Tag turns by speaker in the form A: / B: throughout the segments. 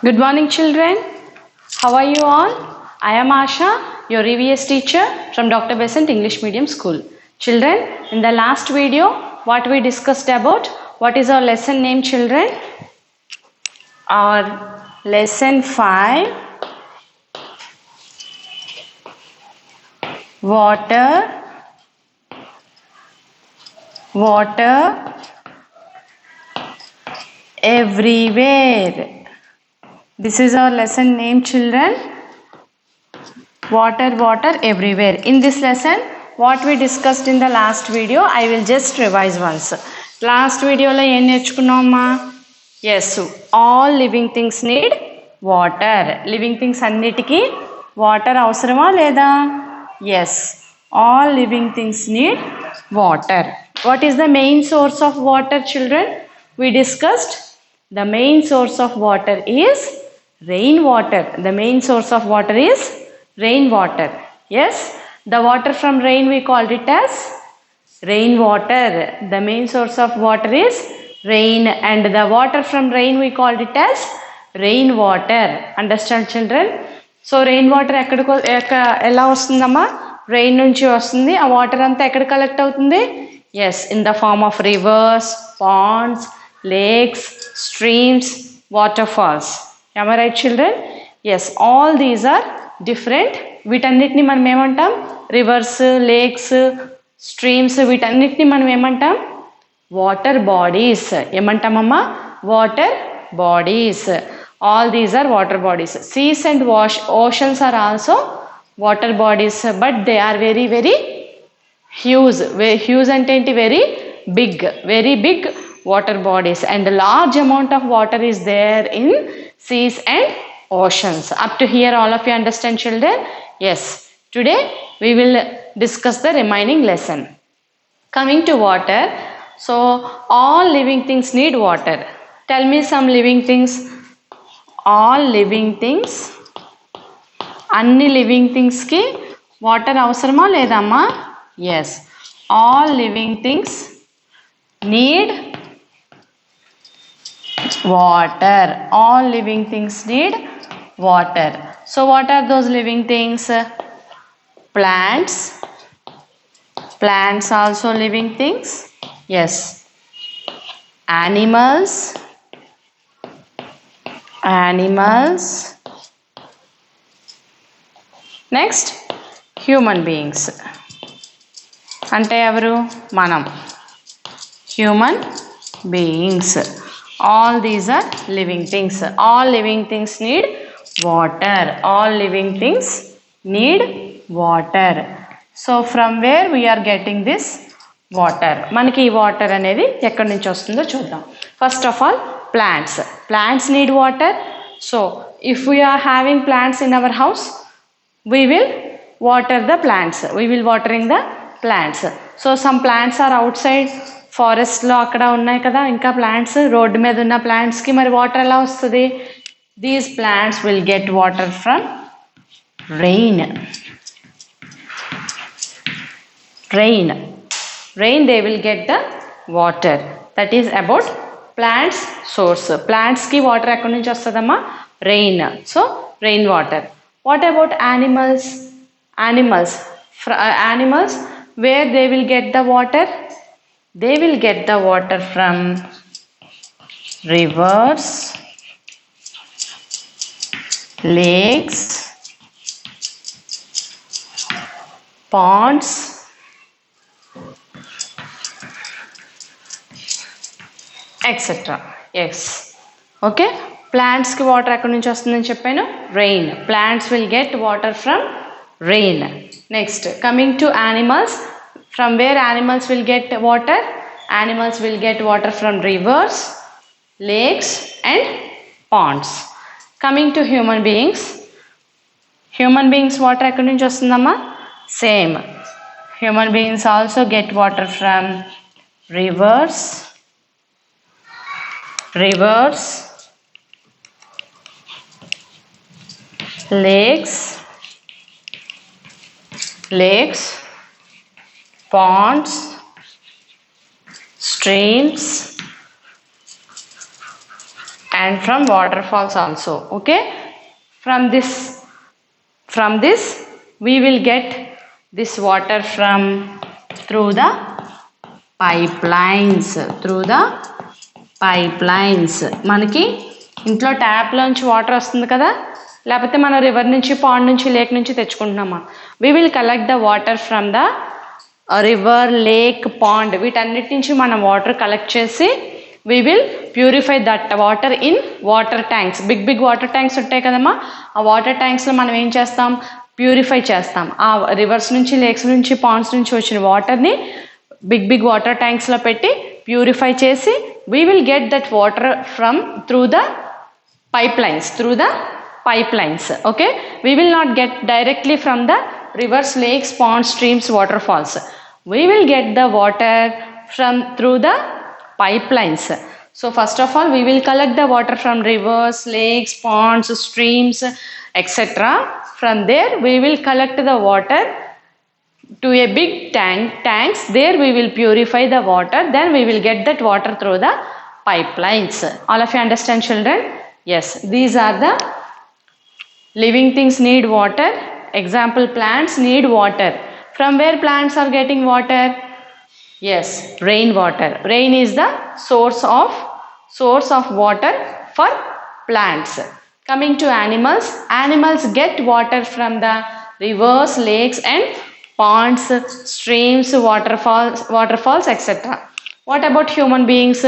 A: Good morning, children. How are you all? I am Asha, your EVS teacher from Dr. Besant English Medium School. Children, in the last video, what we discussed about, what is our lesson name, children? Our lesson 5, water everywhere. This is our lesson name, children. Water everywhere. In this lesson, what we discussed in the last video, I will just revise once. Last video lo em nerchukunnamma? Yes, all living things need water. Living things annitiki water avasarama leda? Yes, all living things need water. What is the main source of water, children? We discussed the main source of water is rainwater. The main source of water is rainwater. Yes, the water from rain we called it as rainwater. The main source of water is rain, and the water from rain we called it as rainwater. Understand, children? So rainwater ela vastundamma? Rain nunchi vastundi. Aa water anta ekkada collect avutundi? Yes, in the form of rivers, ponds, lakes, streams, waterfalls. Am I right, children? Yes, all these are different. వీటన్నిటిని మనం ఏమంటాం? Reverse, lakes, streams, వీటన్నిటిని మనం ఏమంటాం? Water bodies. ఏమంటామమ్మా? Water bodies. All these are water bodies. Seas and oceans are also water bodies, but they are very, very huge. Huge అంటే ఏంటి? Very big water bodies, and a large amount of water is there in seas and oceans. Up to here, all of you understand, children? Yes. Today we will discuss the remaining lesson. Coming to water, so all living things need water. Tell me some living things. All living things, అన్ని living things కి water అవసరమా లేదమ్మా? Yes, all living things need water. All living things need water. So what are those living things? Plants. Plants also living things. Yes. Animals. Next, human beings. అంటే ఎవరు? మనం. Human beings. All these are living things. All living things need water. All living things need water. So from where we are getting this water? మనకి ఈ water అనేది ఎక్కడి నుంచి వస్తుందో చూద్దాం. First of all, plants. Plants need water. So if we are having plants in our house, we will water the plants. We will watering the plants. So some plants are outside. ఫారెస్ట్లో అక్కడ ఉన్నాయి కదా ఇంకా plants. Road మీద ఉన్న ప్లాంట్స్కి మరి water ఎలా వస్తుంది? These plants will get water from rain. They will get the water. That is about plants source. ప్లాంట్స్కి వాటర్ ఎక్కడి నుంచి వస్తుందమ్మా? Rain. So rain water. What about animals? Animals where they will get the water? They will get the water from rivers, lakes, ponds, etc. Yes. Okay. Plants ki water ekkadi nunchi vastundani cheppanu? Rain. Plants will get water from rain. Next, coming to animals. From where animals will get water? Animals will get water from rivers, lakes and ponds. Coming to human beings. Human beings water ekkadi nunchi vastundamma? Same. Human beings also get water from rivers, lakes, ponds, streams, and from waterfalls also. Okay, from this we will get this water from through the pipelines. మనకి ఇంట్లో ట్యాప్లోంచి water వస్తుంది కదా, లేకపోతే మన river నుంచి, pond నుంచి, lake నుంచి తెచ్చుకుంటున్నామా. We will collect the water from the river, lake, pond, వీటన్నిటి నుంచి మనం వాటర్ కలెక్ట్ చేసి we will purify that water in water tanks. Big water tanks ఉంటాయి కదమ్మా, ఆ వాటర్ ట్యాంక్స్లో మనం ఏం చేస్తాం, ప్యూరిఫై చేస్తాం. ఆ రివర్స్ నుంచి, లేక్స్ నుంచి, పాండ్స్ నుంచి వచ్చిన వాటర్ని బిగ్ వాటర్ ట్యాంక్స్లో పెట్టి ప్యూరిఫై చేసి we will get that water from through the pipelines. Okay, we will not get directly from the rivers, lakes, ponds, streams, waterfalls. We will get the water from through the pipelines. So first of all we will collect the water from rivers, lakes, ponds, streams, etc. From there we will collect the water to a big tanks. There we will purify the water, then we will get that water through the pipelines. All of you understand, children? Yes, these are the living things need water. Example, plants need water. From where plants are getting water? Yes, rainwater. Rain is the source of water for plants. Coming to animals get water from the rivers, lakes and ponds, streams, waterfalls, etc. What about human beings?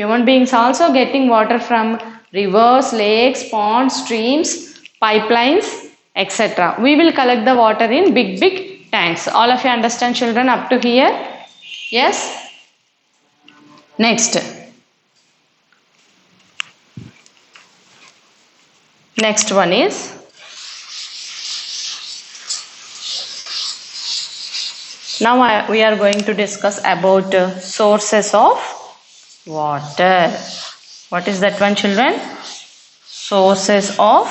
A: Human beings also getting water from rivers, lakes, ponds, streams, pipelines, etc. We will collect the water in big tanks. All of you understand, children, up to here? Yes. Next one is now we are going to discuss about sources of water. What is that one, children? Sources of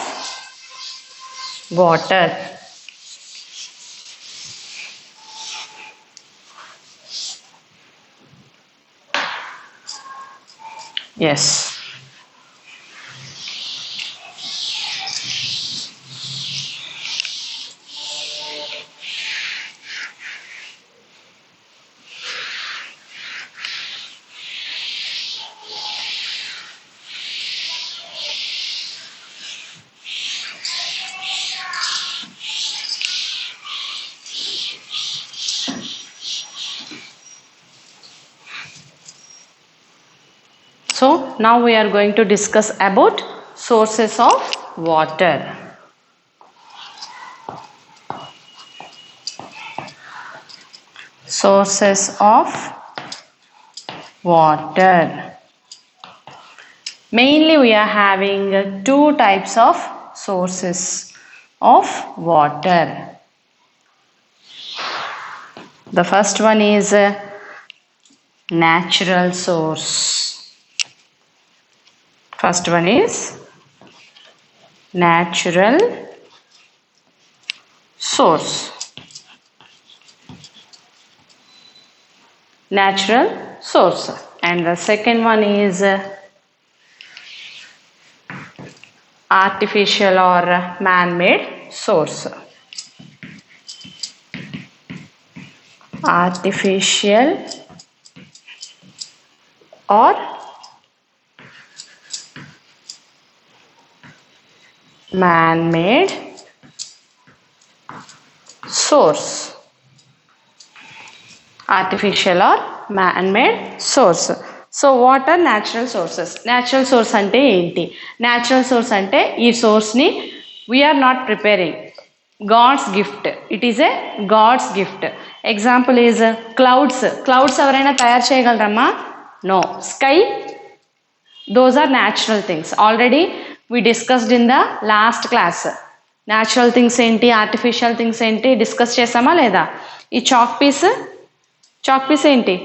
A: water. Yes. So now we are going to discuss about sources of water. Sources of water. Mainly we are having two types of sources of water. The first one is natural source. First one is natural source. Natural source. And the second one is artificial or man-made source. Artificial or man-made source. Artificial or man-made source. So what are natural sources? Natural source ante enti? Natural source ante ee source ni we are not preparing. God's gift. It is a God's gift. Example is clouds. Clouds evaraina tayaru cheyagalramma? No. Sky, those are natural things. Already we discussed in the last class. Natural things enti, artificial things enti discuss chesama leda? Ee chalk piece enti?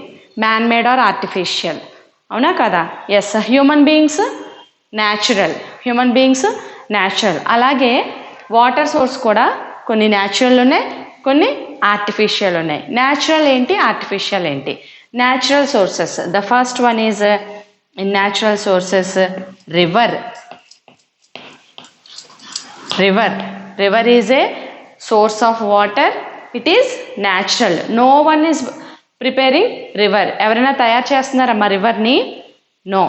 A: Man made or artificial? Avuna kada? Yes. Human beings natural. Alage water source kuda konni natural unnai, konni artificial unnai. Natural enti, artificial enti? Natural sources. The first one is In natural sources, river. River is a source of water. It is natural. No one is preparing river. ఎవరైనా తయారు చేస్తున్నారమ్మా రివర్ని? No.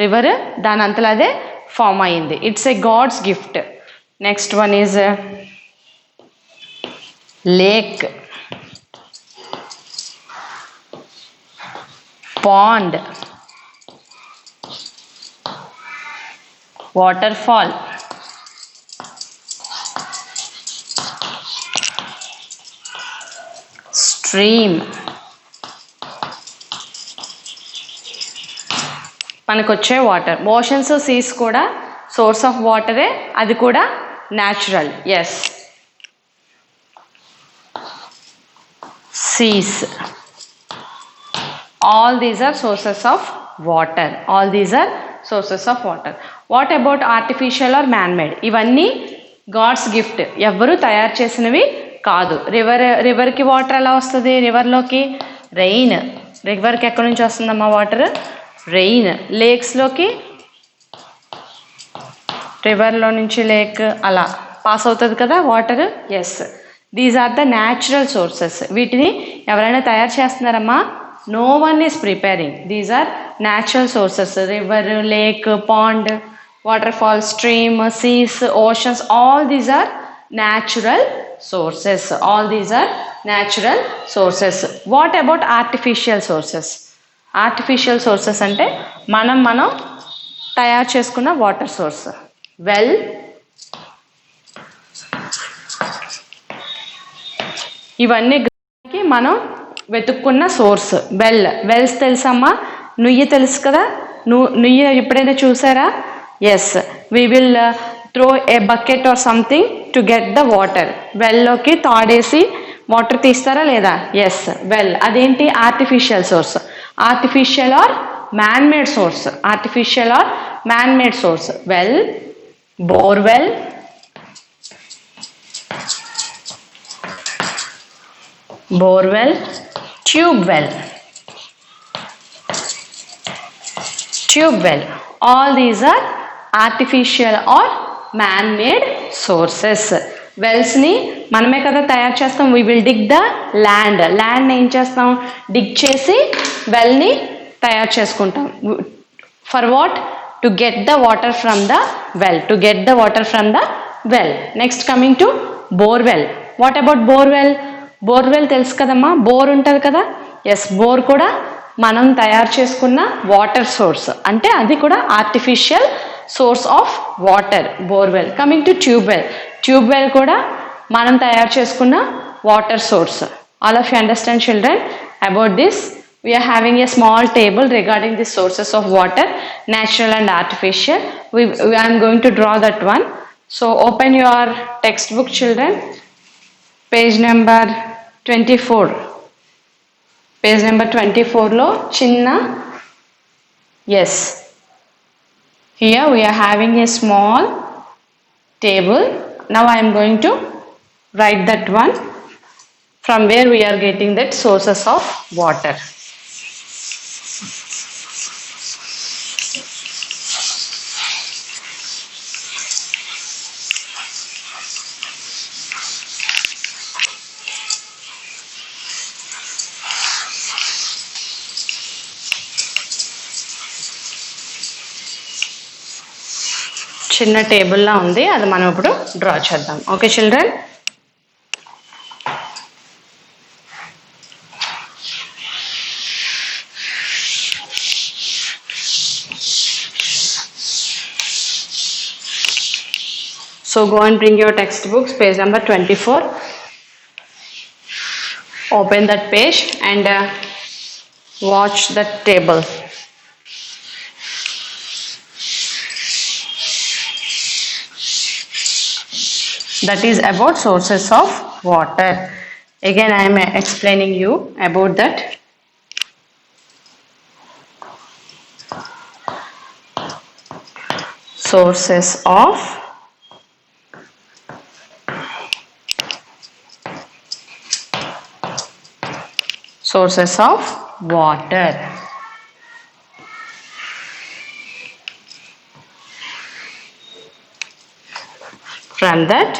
A: River దాని అంతలో అదే form అయింది. It's a god's gift. Next one is lake, pond, waterfall, stream. మనకొచ్చే water. Oceans, seas కూడా source of వాటరే, అది కూడా natural. Yes, seas, all these are sources of water. All these are sources of water. What about artificial or man-made? ఇవన్నీ God's gift, ఎవ్వరూ తయారు చేసినవి కాదు. రివర్కి వాటర్ ఎలా వస్తుంది? రివర్లోకి రెయిన్. రివర్కి ఎక్కడి నుంచి వస్తుందమ్మా వాటర్? రెయిన్. లేక్స్లోకి రివర్లో నుంచి లేక్ అలా పాస్ అవుతుంది కదా water. Yes, these are the natural sources. వీటిని ఎవరైనా తయారు చేస్తున్నారమ్మా? No one is preparing. These are natural sources. River, lake, pond, waterfall, stream, seas, oceans, all these are natural sources. All these are natural sources. What about artificial sources? Artificial sources అంటే మనం తయారు చేసుకున్న water source. Well, ఇవన్నీ మనం వెతుక్కున్న source. Wells తెలుసమ్మా? నుయ్యి తెలుసు కదా? నుయ్యి ఎప్పుడైనా చూసారా? Yes, we will throw a bucket or something to get the water. వెల్లోకి తాడేసి వాటర్ తీస్తారా లేదా? Yes, well. అదేంటి? Artificial source. Artificial or man made source. Artificial or man made source. Well, borewell, tube well. All these are artificial or man-made sources. Wells ni మనమే కదా తయారు చేస్తాం. we will dig the land ఏం చేస్తాం? డిగ్ చేసి well ని తయారు చేసుకుంటాం. for what? to get the water from the well. Next, coming to borewell. What about borewell? Borewell తెలుసు కదమ్మా? బోర్ ఉంటుంది కదా? ఎస్, బోర్ కూడా మనం తయారు చేసుకున్న వాటర్ సోర్స్. అంటే అది కూడా artificial source of water. Borewell. Coming to tube well కూడా మనం తయారు చేసుకున్న water source. All of you understand children about this? we are having a small table regarding the sources of water, natural and artificial. I am going to draw that one. So open your textbook, children. Page number 24. Page number 24 lo chinna. Yes, here we are having a small table. Now I am going to write that one, from where we are getting that sources of water. చిన్న టేబుల్లా ఉంది, అది మనం ఇప్పుడు draw చేద్దాం. Okay children? So go and bring your textbooks, page number 24. Open that page and watch that table. That is about sources of water. Again I am explaining you about that. Sources of water. From that,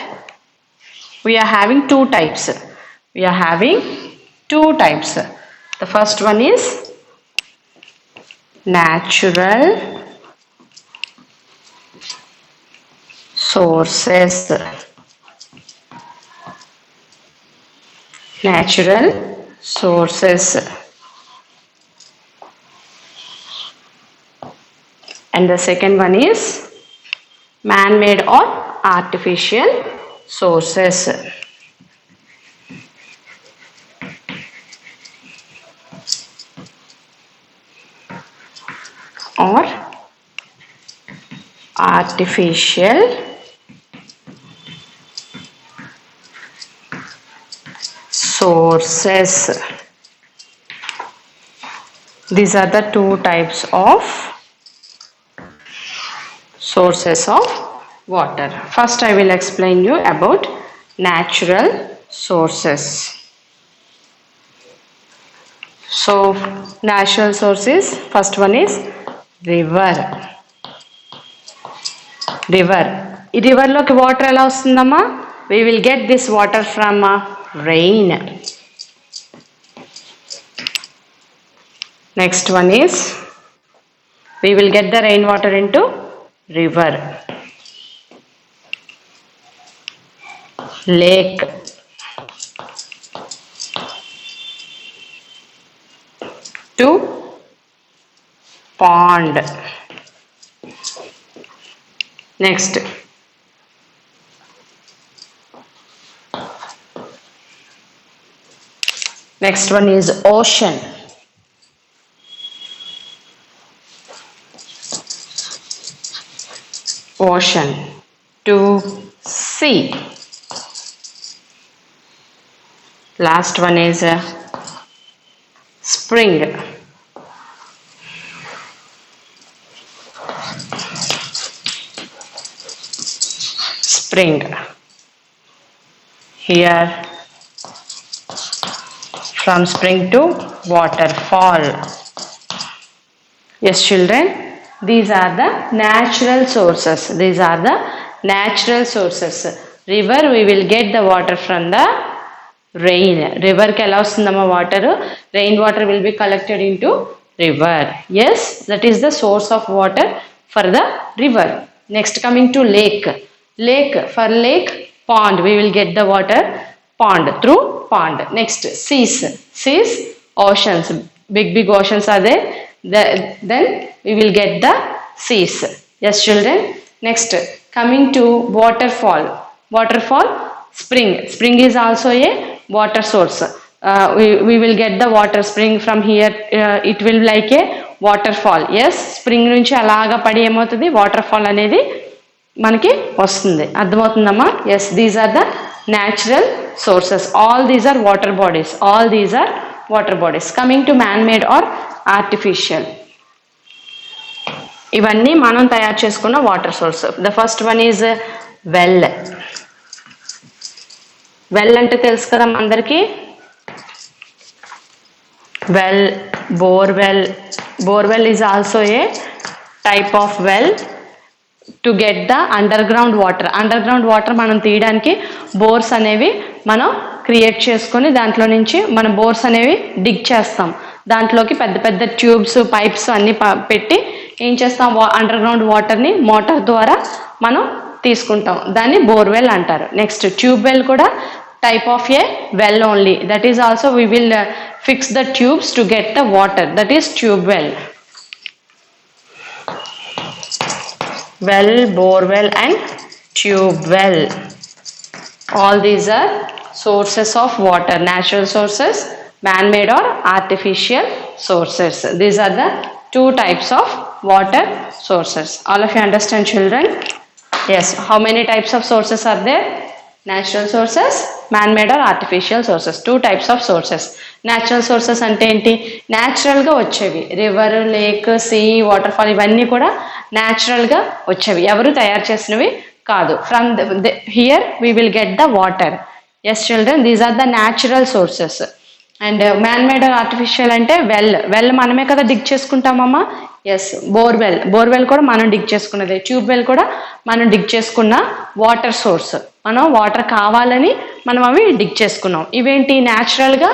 A: we are having two types. We are having two types. The first one is natural sources. Natural sources. And the second one is man-made or artificial sources. Or artificial sources. These are the two types of sources of water. First, I will explain you about natural sources. So, natural sources, first one is river. River. ఈ రివర్లోకి water ఎలా వస్తుందమ్మా? We will get this water from rain. Next one is, we will get the rainwater into river. Lake. To pond. Next, next one is ocean. Ocean. To sea. Last one is spring. Spring. Here, from spring to waterfall. Yes, children, these are the natural sources. These are the natural sources. River, we will get the water from the rain. River ki ela vastundamma water? Rain water will be collected into river. Yes, that is the source of water for the river. Next, coming to lake. Lake, for lake, pond, we will get the water pond, through pond. Next, seas. Seas, oceans, big oceans are there. Then we will get the seas. Yes, children. Next, coming to waterfall. Waterfall, spring. Spring is also a water source. We will get the water spring from here. It will be like a waterfall. Yes, spring nunchi alaga padi emotudi waterfall anedi మనకి వస్తుంది. అర్థమవుతుందమ్మా? Yes, these are the natural sources. All these are water bodies. All these are water bodies. Coming to man made or artificial. ఇవన్నీ మనం తయారు చేసుకున్న water source. The first one is well. Well అంటే తెలుసు కదా అందరికీ. Well, borewell. Borewell is also a type of well to get the underground water. Underground water మనం తీయడానికి బోర్స్ అనేవి మనం క్రియేట్ చేసుకొని దాంట్లో నుంచి మనం బోర్స్ అనేవి డిగ్ చేస్తాం. దాంట్లోకి పెద్ద పెద్ద ట్యూబ్స్, పైప్స్ అన్నీ పెట్టి ఏం చేస్తాం, అండర్ గ్రౌండ్ వాటర్ని మోటార్ ద్వారా మనం తీసుకుంటాం. దాన్ని బోర్వెల్ అంటారు. నెక్స్ట్, ట్యూబ్ వెల్ కూడా type of A well only. That is also we will fix the tubes to get the water. That is tube well. Well, borewell and tube well. All these are sources of water. Natural sources, man-made or artificial sources. These are the two types of water sources. All of you understand, children? Yes. How many types of sources are there? Natural sources, man-made or artificial sources. Two types of sources. Natural sources ante enti? Natural ga వచ్చేవి. River, lake, sea, waterfall ఇవన్నీ కూడా natural గా వచ్చేవి. ఎవరు తయారు చేసినవి కాదు. From here we will get the water. Yes children, these are the natural sources. And man made artificial అంటే వెల్. వెల్ మనమే కదా డిగ్ చేసుకుంటామమ్మా. ఎస్, బోర్వెల్ కూడా మనం డిగ్ చేసుకున్నదే. ట్యూబ్ వెల్ కూడా మనం డిగ్ చేసుకున్న వాటర్ సోర్స్. మనం వాటర్ కావాలని మనం అవి డిగ్ చేసుకున్నాం. ఇవేంటి, న్యాచురల్గా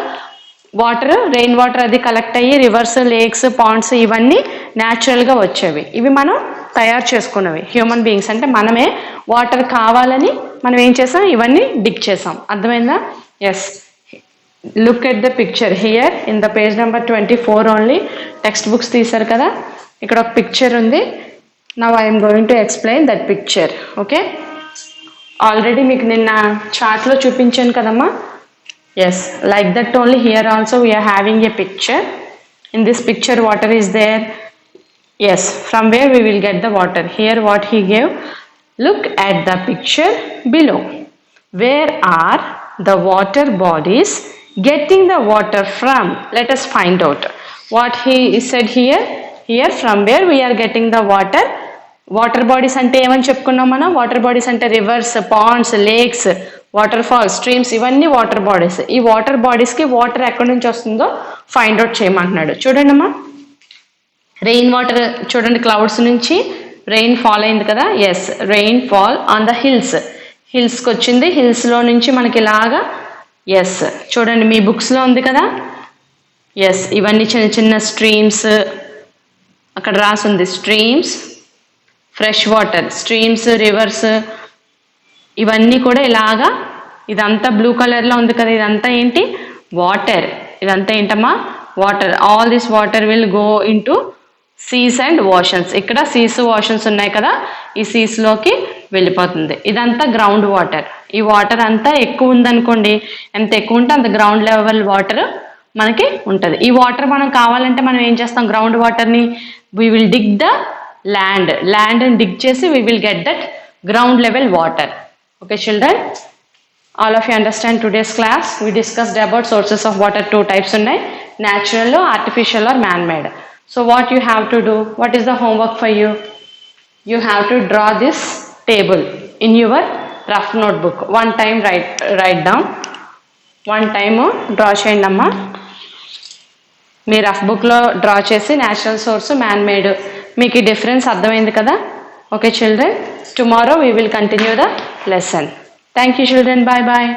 A: వాటర్, రెయిన్ వాటర్ అది కలెక్ట్ అయ్యి రివర్స్, లేక్స్, పాండ్స్ ఇవన్నీ న్యాచురల్గా వచ్చేవి. ఇవి మనం తయారు చేసుకున్నవి. హ్యూమన్ బీయింగ్స్ అంటే మనమే వాటర్ కావాలని మనం ఏం చేసాం, ఇవన్నీ డిగ్ చేసాం. అర్థమైందా? Yes. Look at the picture here in the page number 24 only. Text books తీశారు కదా, ఇక్కడ ఒక పిక్చర్ ఉంది. Now I'm going to explain that picture. Okay, already మీకు నిన్న చార్ట్లో చూపించాను కదమ్మా. Yes, like that only here also we're having a picture. In this picture water is there. Yes, from where we will get the water. Here what he gave, look at the picture below. Where are the water bodies getting the water from? Let us find out. What he said here, from where we are getting the water. Water bodies అంటే ఏమని చెప్పుకున్నాం మనం? Water bodies అంటే rivers, ponds, lakes, waterfalls, streams, ఇవన్నీ water bodies. ఈ water బాడీస్కి water ఎక్కడి నుంచి వస్తుందో ఫైండ్ అవుట్ చేయమంటున్నాడు. చూడండి అమ్మా, రెయిన్ వాటర్ చూడండి, క్లౌడ్స్ నుంచి రెయిన్ ఫాల్ అయింది కదా. Yes, rain fall on the హిల్స్కి వచ్చింది. హిల్స్లో నుంచి మనకి ఇలాగా, ఎస్ చూడండి మీ బుక్స్లో ఉంది కదా. ఎస్, ఇవన్నీ చిన్న చిన్న స్ట్రీమ్స్, అక్కడ రాసుంది streams, fresh water, streams, reverse, ఇవన్నీ కూడా ఇలాగా. ఇదంతా బ్లూ కలర్లో ఉంది కదా, ఇదంతా ఏంటి, వాటర్. ఇదంతా ఏంటమ్మా, water. All this water will go into seas and oceans. ఇక్కడ సీస్, ఓషన్స్ ఉన్నాయి కదా, ఈ సీస్లోకి వెళ్ళిపోతుంది. ఇదంతా గ్రౌండ్ వాటర్. ఈ వాటర్ అంతా ఎక్కువ ఉందనుకోండి, ఎంత ఎక్కువ ఉంటే అంత గ్రౌండ్ లెవెల్ వాటర్ మనకి ఉంటుంది. ఈ వాటర్ మనం కావాలంటే మనం ఏం చేస్తాం, గ్రౌండ్ వాటర్ని we will dig the land dig చేసి we will get that ground level water. Okay children, all of you understand today's class. We discussed about sources of water. 2 types ఉన్నాయి, natural, artificial or man made. So what you have to do, what is the homework for you? You have to draw this table in your rough notebook. One time write down. One time draw చేయండి అమ్మా. మీ rough బుక్లో draw చేసి natural source, man made, మీకు ఈ difference అర్థమైంది కదా. Okay children, tomorrow we will continue the lesson. Thank you children, bye bye.